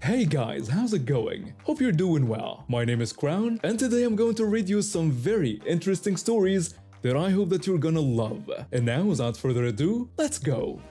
Hey guys, how's it going? Hope you're doing well. My name is Crown, and today I'm going to read you some very interesting stories that I hope that you're gonna love. And now, without further ado, let's go!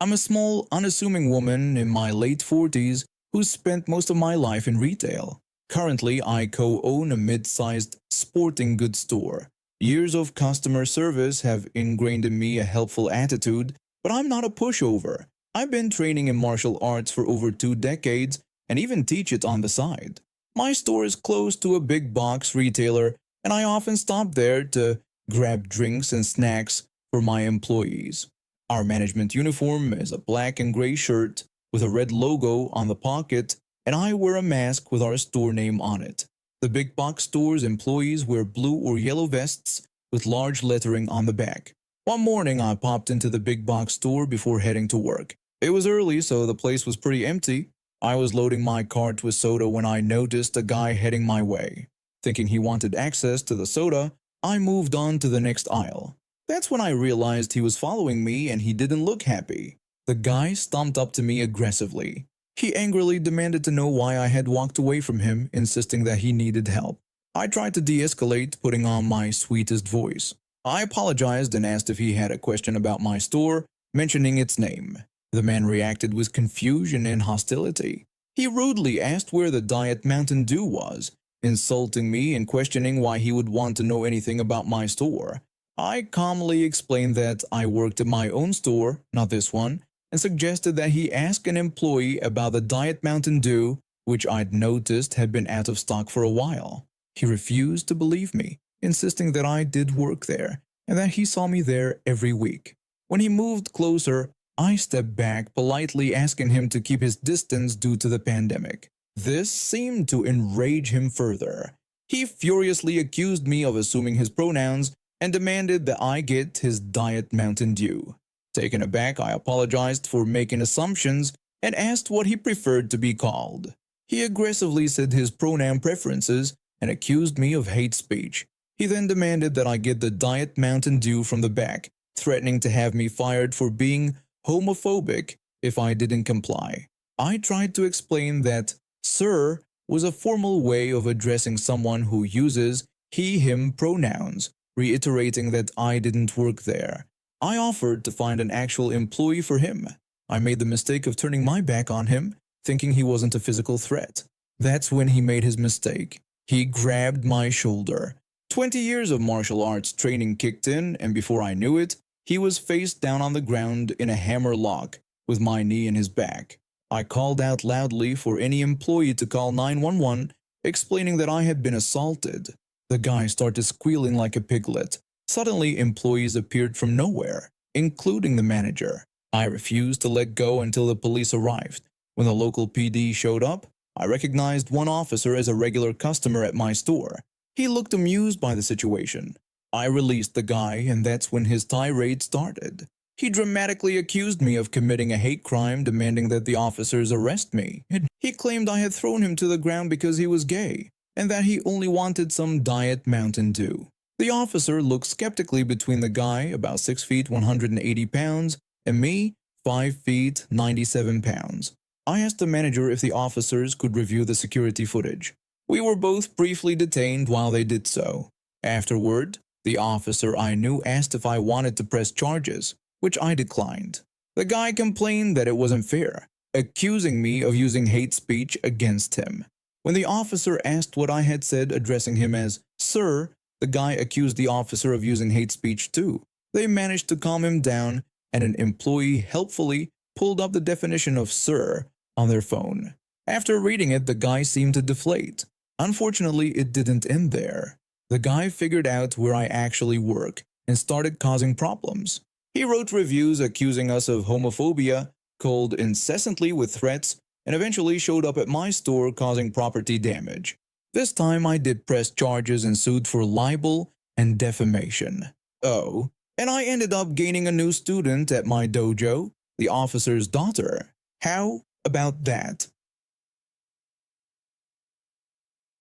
I'm a small, unassuming woman in my late 40s who spent most of my life in retail. Currently, I co-own a mid-sized sporting goods store. Years of customer service have ingrained in me a helpful attitude, but I'm not a pushover. I've been training in martial arts for over 2 decades and even teach it on the side. My store is close to a big box retailer, and I often stop there to grab drinks and snacks for my employees. Our management uniform is a black and gray shirt with a red logo on the pocket, and I wear a mask with our store name on it. The big box store's employees wear blue or yellow vests with large lettering on the back. One morning, I popped into the big box store before heading to work. It was early, so the place was pretty empty. I was loading my cart with soda when I noticed a guy heading my way. Thinking he wanted access to the soda, I moved on to the next aisle. That's when I realized he was following me and he didn't look happy. The guy stomped up to me aggressively. He angrily demanded to know why I had walked away from him, insisting that he needed help. I tried to de-escalate, putting on my sweetest voice. I apologized and asked if he had a question about my store, mentioning its name. The man reacted with confusion and hostility. He rudely asked where the Diet Mountain Dew was, insulting me and questioning why he would want to know anything about my store. I calmly explained that I worked at my own store, not this one, and suggested that he ask an employee about the Diet Mountain Dew, which I'd noticed had been out of stock for a while. He refused to believe me, insisting that I did work there and that he saw me there every week. When he moved closer, I stepped back, politely asking him to keep his distance due to the pandemic. This seemed to enrage him further. He furiously accused me of assuming his pronouns and demanded that I get his Diet Mountain Dew. Taken aback, I apologized for making assumptions and asked what he preferred to be called. He aggressively said his pronoun preferences and accused me of hate speech. He then demanded that I get the Diet Mountain Dew from the back, threatening to have me fired for being homophobic if I didn't comply. I tried to explain that "sir" was a formal way of addressing someone who uses he/him pronouns, reiterating that I didn't work there. I offered to find an actual employee for him. I made the mistake of turning my back on him, thinking he wasn't a physical threat. That's when he made his mistake. He grabbed my shoulder. 20 years of martial arts training kicked in, and before I knew it, he was face down on the ground in a hammer lock, with my knee in his back. I called out loudly for any employee to call 911, explaining that I had been assaulted. The guy started squealing like a piglet. Suddenly, employees appeared from nowhere, including the manager. I refused to let go until the police arrived. When the local PD showed up, I recognized one officer as a regular customer at my store. He looked amused by the situation. I released the guy, and that's when his tirade started. He dramatically accused me of committing a hate crime, demanding that the officers arrest me. He claimed I had thrown him to the ground because he was gay, and that he only wanted some Diet Mountain Dew. The officer looked skeptically between the guy, about 6 feet 180 pounds, and me, 5 feet 97 pounds. I asked the manager if the officers could review the security footage. We were both briefly detained while they did so. Afterward, the officer I knew asked if I wanted to press charges, which I declined. The guy complained that it wasn't fair, accusing me of using hate speech against him. When the officer asked what I had said, addressing him as "sir," the guy accused the officer of using hate speech too. They managed to calm him down, and an employee helpfully pulled up the definition of "sir" on their phone. After reading it, the guy seemed to deflate. Unfortunately, it didn't end there. The guy figured out where I actually work and started causing problems. He wrote reviews accusing us of homophobia, called incessantly with threats, and eventually showed up at my store causing property damage. This time I did press charges and sued for libel and defamation. Oh, and I ended up gaining a new student at my dojo, the officer's daughter. How about that?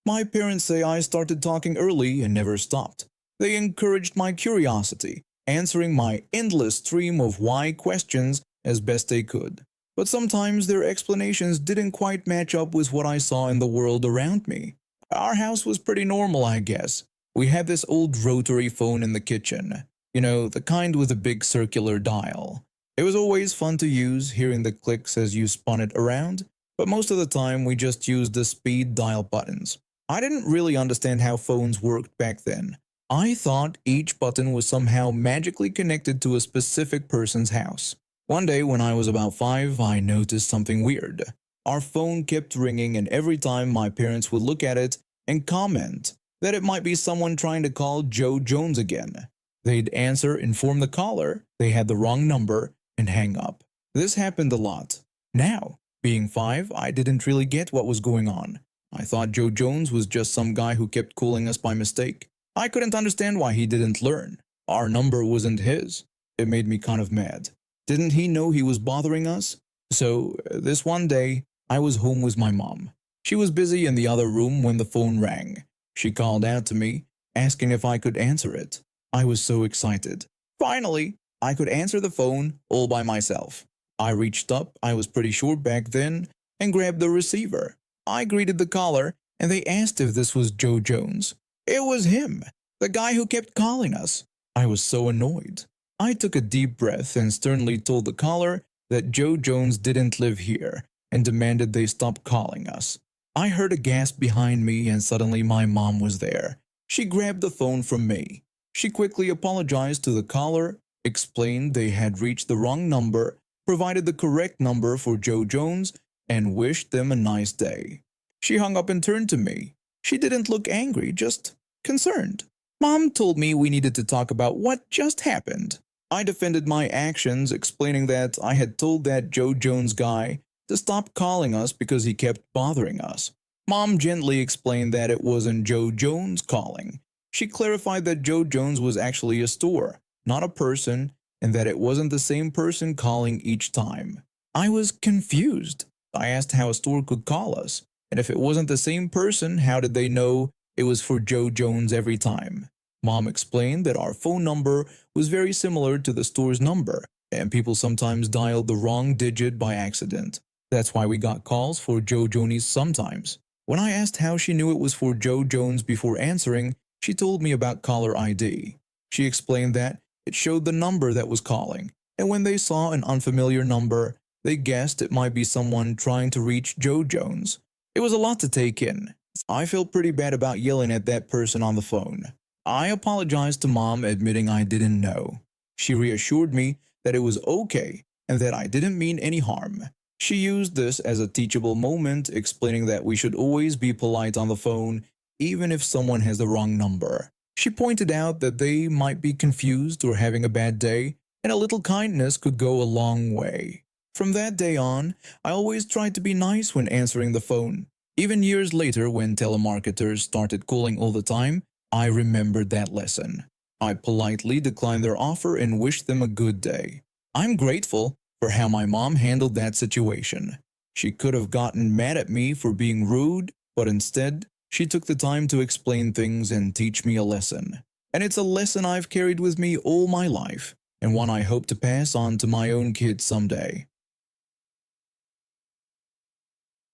My parents say I started talking early and never stopped. They encouraged my curiosity, answering my endless stream of why questions as best they could. But sometimes their explanations didn't quite match up with what I saw in the world around me. Our house was pretty normal, I guess. We had this old rotary phone in the kitchen, the kind with a big circular dial. It was always fun to use, hearing the clicks as you spun it around, but most of the time we just used the speed dial buttons. I didn't really understand how phones worked back then. I thought each button was somehow magically connected to a specific person's house. One day when I was about 5, I noticed something weird. Our phone kept ringing, and every time my parents would look at it and comment that it might be someone trying to call Joe Jones again. They'd answer, inform the caller they had the wrong number, and hang up. This happened a lot. Now, being 5, I didn't really get what was going on. I thought Joe Jones was just some guy who kept calling us by mistake. I couldn't understand why he didn't learn. Our number wasn't his. It made me kind of mad. Didn't he know he was bothering us? So, this one day, I was home with my mom. She was busy in the other room when the phone rang. She called out to me, asking if I could answer it. I was so excited. Finally, I could answer the phone all by myself. I reached up, I was pretty short back then, and grabbed the receiver. I greeted the caller, and they asked if this was Joe Jones. It was him, the guy who kept calling us. I was so annoyed. I took a deep breath and sternly told the caller that Joe Jones didn't live here and demanded they stop calling us. I heard a gasp behind me, and suddenly my mom was there. She grabbed the phone from me. She quickly apologized to the caller, explained they had reached the wrong number, provided the correct number for Joe Jones, and wished them a nice day. She hung up and turned to me. She didn't look angry, just concerned. Mom told me we needed to talk about what just happened. I defended my actions, explaining that I had told that Joe Jones guy to stop calling us because he kept bothering us. Mom gently explained that it wasn't Joe Jones calling. She clarified that Joe Jones was actually a store, not a person, and that it wasn't the same person calling each time. I was confused. I asked how a store could call us, and if it wasn't the same person, how did they know it was for Joe Jones every time? Mom explained that our phone number was very similar to the store's number, and people sometimes dialed the wrong digit by accident. That's why we got calls for Joe Jones sometimes. When I asked how she knew it was for Joe Jones before answering, she told me about caller ID. She explained that it showed the number that was calling, and when they saw an unfamiliar number, they guessed it might be someone trying to reach Joe Jones. It was a lot to take in. I felt pretty bad about yelling at that person on the phone. I apologized to Mom, admitting I didn't know. She reassured me that it was okay and that I didn't mean any harm. She used this as a teachable moment, explaining that we should always be polite on the phone, even if someone has the wrong number. She pointed out that they might be confused or having a bad day, and a little kindness could go a long way. From that day on, I always tried to be nice when answering the phone. Even years later, when telemarketers started calling all the time, I remembered that lesson. I politely declined their offer and wished them a good day. I'm grateful for how my mom handled that situation. She could have gotten mad at me for being rude, but instead, she took the time to explain things and teach me a lesson. And it's a lesson I've carried with me all my life, and one I hope to pass on to my own kids someday.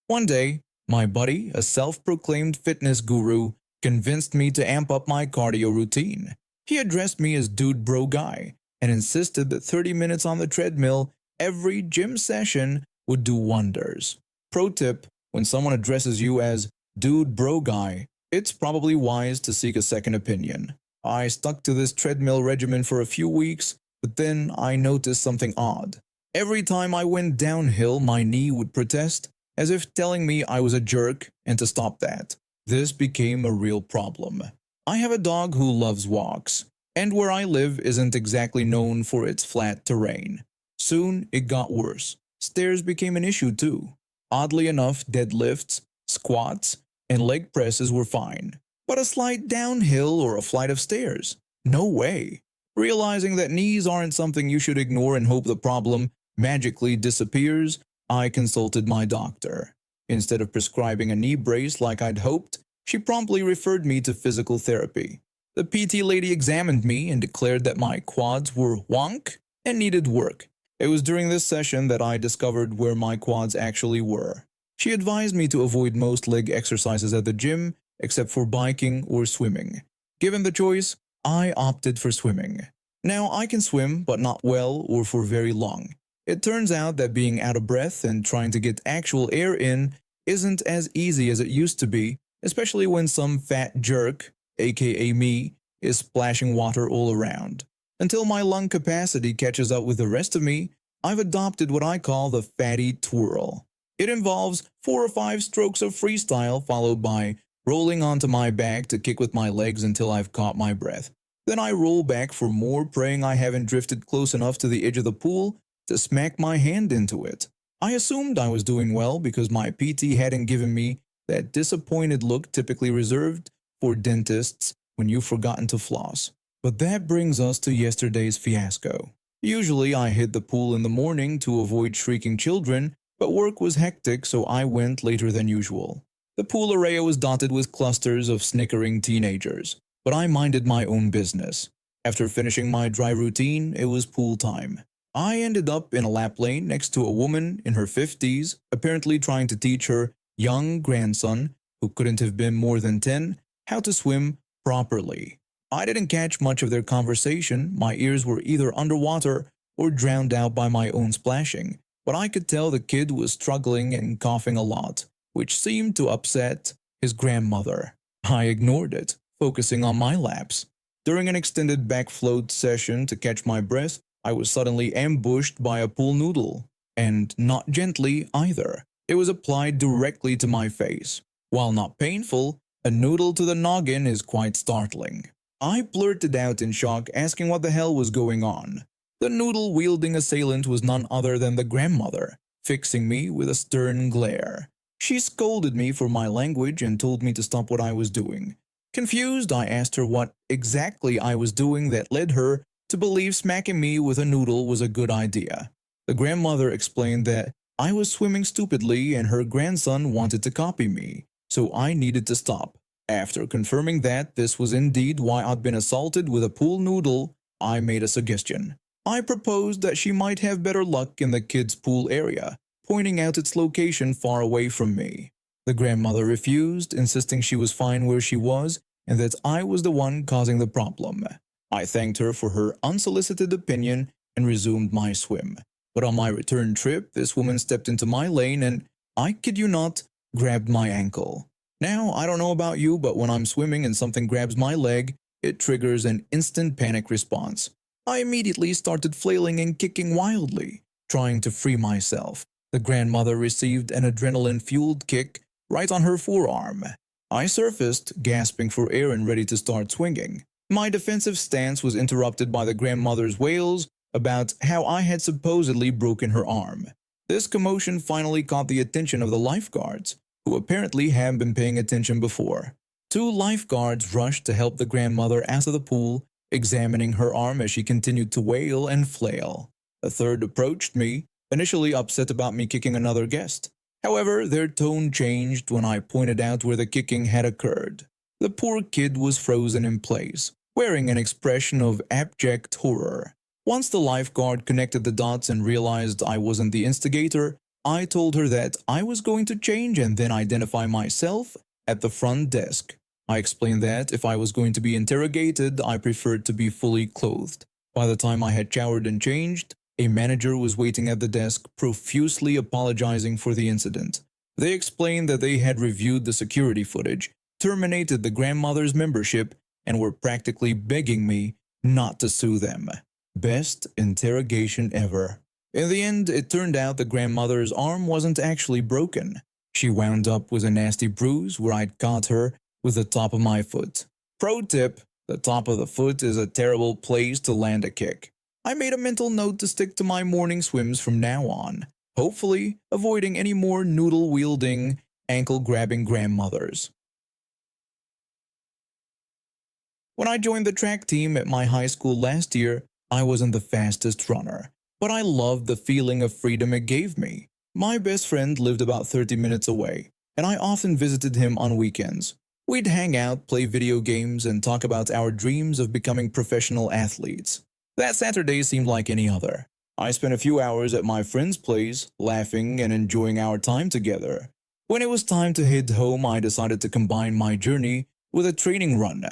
One day, my buddy, a self-proclaimed fitness guru, convinced me to amp up my cardio routine. He addressed me as Dude Bro Guy and insisted that 30 minutes on the treadmill every gym session would do wonders. Pro tip, when someone addresses you as Dude Bro Guy, it's probably wise to seek a second opinion. I stuck to this treadmill regimen for a few weeks, but then I noticed something odd. Every time I went downhill, my knee would protest, as if telling me I was a jerk and to stop that. This became a real problem. I have a dog who loves walks, and where I live isn't exactly known for its flat terrain. Soon it got worse. Stairs became an issue too. Oddly enough, deadlifts, squats, and leg presses were fine. But a slight downhill or a flight of stairs? No way. Realizing that knees aren't something you should ignore and hope the problem magically disappears, I consulted my doctor. Instead of prescribing a knee brace like I'd hoped, she promptly referred me to physical therapy. The PT lady examined me and declared that my quads were wonk and needed work. It was during this session that I discovered where my quads actually were. She advised me to avoid most leg exercises at the gym except for biking or swimming. Given the choice, I opted for swimming. Now I can swim, but not well or for very long. It turns out that being out of breath and trying to get actual air in isn't as easy as it used to be, especially when some fat jerk, aka me, is splashing water all around. Until my lung capacity catches up with the rest of me, I've adopted what I call the fatty twirl. It involves 4 or 5 strokes of freestyle followed by rolling onto my back to kick with my legs until I've caught my breath. Then I roll back for more, praying I haven't drifted close enough to the edge of the pool to smack my hand into it. I assumed I was doing well because my PT hadn't given me that disappointed look typically reserved for dentists when you've forgotten to floss. But that brings us to yesterday's fiasco. Usually I hit the pool in the morning to avoid shrieking children, but work was hectic so I went later than usual. The pool area was dotted with clusters of snickering teenagers, but I minded my own business. After finishing my dry routine, it was pool time. I ended up in a lap lane next to a woman in her 50s, apparently trying to teach her young grandson, who couldn't have been more than 10, how to swim properly. I didn't catch much of their conversation. My ears were either underwater or drowned out by my own splashing, but I could tell the kid was struggling and coughing a lot, which seemed to upset his grandmother. I ignored it, focusing on my laps. During an extended back float session to catch my breath, I was suddenly ambushed by a pool noodle, and not gently either. It was applied directly to my face. While not painful, a noodle to the noggin is quite startling. I blurted out in shock, asking what the hell was going on. The noodle-wielding assailant was none other than the grandmother, fixing me with a stern glare. She scolded me for my language and told me to stop what I was doing. Confused, I asked her what exactly I was doing that led her to believe smacking me with a noodle was a good idea. The grandmother explained that I was swimming stupidly and her grandson wanted to copy me, so I needed to stop. After confirming that this was indeed why I'd been assaulted with a pool noodle, I made a suggestion. I proposed that she might have better luck in the kids' pool area, pointing out its location far away from me. The grandmother refused, insisting she was fine where she was and that I was the one causing the problem. I thanked her for her unsolicited opinion and resumed my swim. But on my return trip, this woman stepped into my lane and, I kid you not, grabbed my ankle. Now, I don't know about you, but when I'm swimming and something grabs my leg, it triggers an instant panic response. I immediately started flailing and kicking wildly, trying to free myself. The grandmother received an adrenaline-fueled kick right on her forearm. I surfaced, gasping for air and ready to start swinging. My defensive stance was interrupted by the grandmother's wails about how I had supposedly broken her arm. This commotion finally caught the attention of the lifeguards, who apparently hadn't been paying attention before. 2 lifeguards rushed to help the grandmother out of the pool, examining her arm as she continued to wail and flail. A third approached me, initially upset about me kicking another guest. However, their tone changed when I pointed out where the kicking had occurred. The poor kid was frozen in place, wearing an expression of abject horror. Once the lifeguard connected the dots and realized I wasn't the instigator, I told her that I was going to change and then identify myself at the front desk. I explained that if I was going to be interrogated, I preferred to be fully clothed. By the time I had showered and changed, a manager was waiting at the desk, profusely apologizing for the incident. They explained that they had reviewed the security footage, terminated the grandmother's membership, and were practically begging me not to sue them. Best interrogation ever. In the end, it turned out the grandmother's arm wasn't actually broken. She wound up with a nasty bruise where I'd caught her with the top of my foot. Pro tip, the top of the foot is a terrible place to land a kick. I made a mental note to stick to my morning swims from now on, hopefully avoiding any more noodle-wielding, ankle-grabbing grandmothers. When I joined the track team at my high school last year, I wasn't the fastest runner, but I loved the feeling of freedom it gave me. My best friend lived about 30 minutes away, and I often visited him on weekends. We'd hang out, play video games, and talk about our dreams of becoming professional athletes. That Saturday seemed like any other. I spent a few hours at my friend's place, laughing and enjoying our time together. When it was time to head home, I decided to combine my journey with a training run.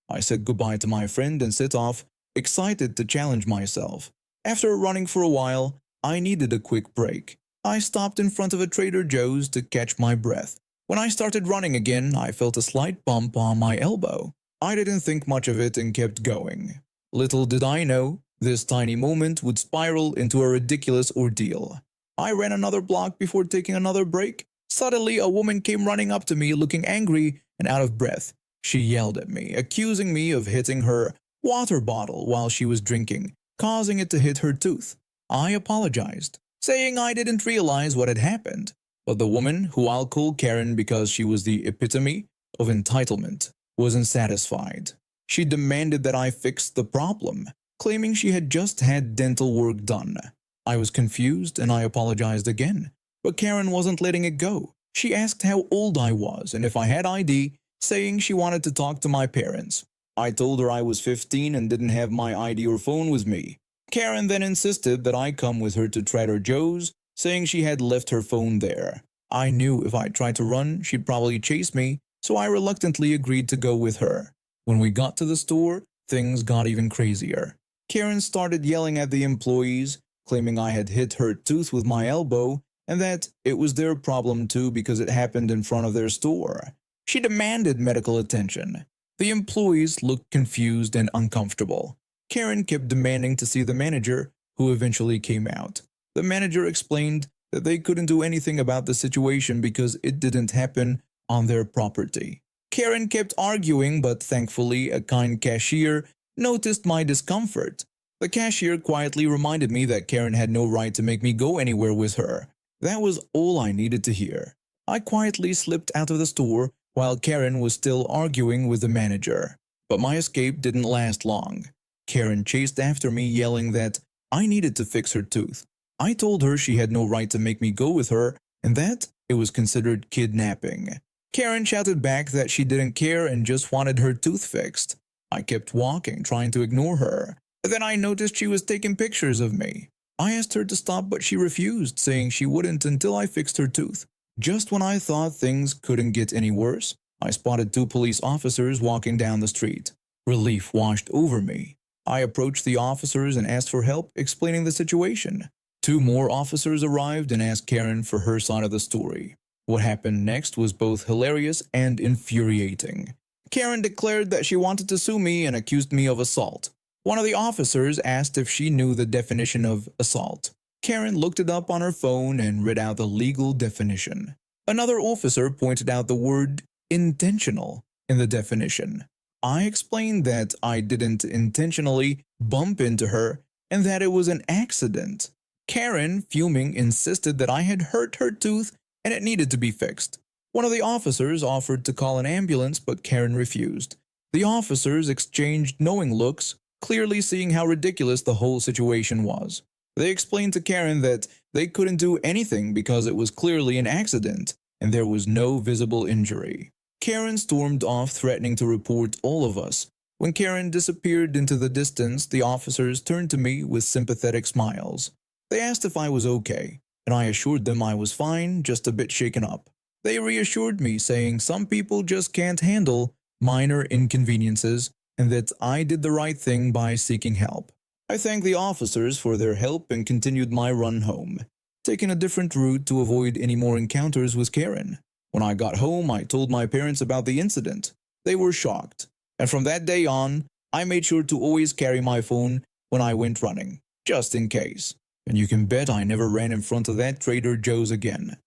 I said goodbye to my friend and set off, excited to challenge myself. After running for a while, I needed a quick break. I stopped in front of a Trader Joe's to catch my breath. When I started running again, I felt a slight bump on my elbow. I didn't think much of it and kept going. Little did I know, this tiny moment would spiral into a ridiculous ordeal. I ran another block before taking another break. Suddenly, a woman came running up to me looking angry and out of breath. She yelled at me, accusing me of hitting her water bottle while she was drinking, causing it to hit her tooth. I apologized, saying I didn't realize what had happened. But the woman, who I'll call Karen because she was the epitome of entitlement, wasn't satisfied. She demanded that I fix the problem, claiming she had just had dental work done. I was confused and I apologized again, but Karen wasn't letting it go. She asked how old I was and if I had ID, saying she wanted to talk to my parents. I told her I was 15 and didn't have my ID or phone with me. Karen then insisted that I come with her to Trader Joe's, saying she had left her phone there. I knew if I tried to run, she'd probably chase me, so I reluctantly agreed to go with her. When we got to the store, things got even crazier. Karen started yelling at the employees, claiming I had hit her tooth with my elbow and that it was their problem too because it happened in front of their store. She demanded medical attention. The employees looked confused and uncomfortable. Karen kept demanding to see the manager, who eventually came out. The manager explained that they couldn't do anything about the situation because it didn't happen on their property. Karen kept arguing, but thankfully a kind cashier noticed my discomfort. The cashier quietly reminded me that Karen had no right to make me go anywhere with her. That was all I needed to hear. I quietly slipped out of the store while Karen was still arguing with the manager. But my escape didn't last long. Karen chased after me, yelling that I needed to fix her tooth. I told her she had no right to make me go with her and that it was considered kidnapping. Karen shouted back that she didn't care and just wanted her tooth fixed. I kept walking, trying to ignore her. Then I noticed she was taking pictures of me. I asked her to stop, but she refused, saying she wouldn't until I fixed her tooth. Just when I thought things couldn't get any worse, I spotted 2 police officers walking down the street. Relief washed over me. I approached the officers and asked for help, explaining the situation. 2 more officers arrived and asked Karen for her side of the story. What happened next was both hilarious and infuriating. Karen declared that she wanted to sue me and accused me of assault. One of the officers asked if she knew the definition of assault. Karen looked it up on her phone and read out the legal definition. Another officer pointed out the word intentional in the definition. I explained that I didn't intentionally bump into her and that it was an accident. Karen, fuming, insisted that I had hurt her tooth and it needed to be fixed. One of the officers offered to call an ambulance, but Karen refused. The officers exchanged knowing looks, clearly seeing how ridiculous the whole situation was. They explained to Karen that they couldn't do anything because it was clearly an accident and there was no visible injury. Karen stormed off, threatening to report all of us. When Karen disappeared into the distance, the officers turned to me with sympathetic smiles. They asked if I was okay, and I assured them I was fine, just a bit shaken up. They reassured me, saying some people just can't handle minor inconveniences and that I did the right thing by seeking help. I thanked the officers for their help and continued my run home, taking a different route to avoid any more encounters with Karen. When I got home, I told my parents about the incident. They were shocked, and from that day on, I made sure to always carry my phone when I went running, just in case. And you can bet I never ran in front of that Trader Joe's again.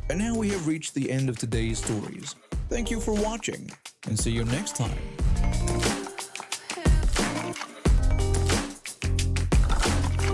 And now we have reached the end of today's stories. Thank you for watching, and see you next time.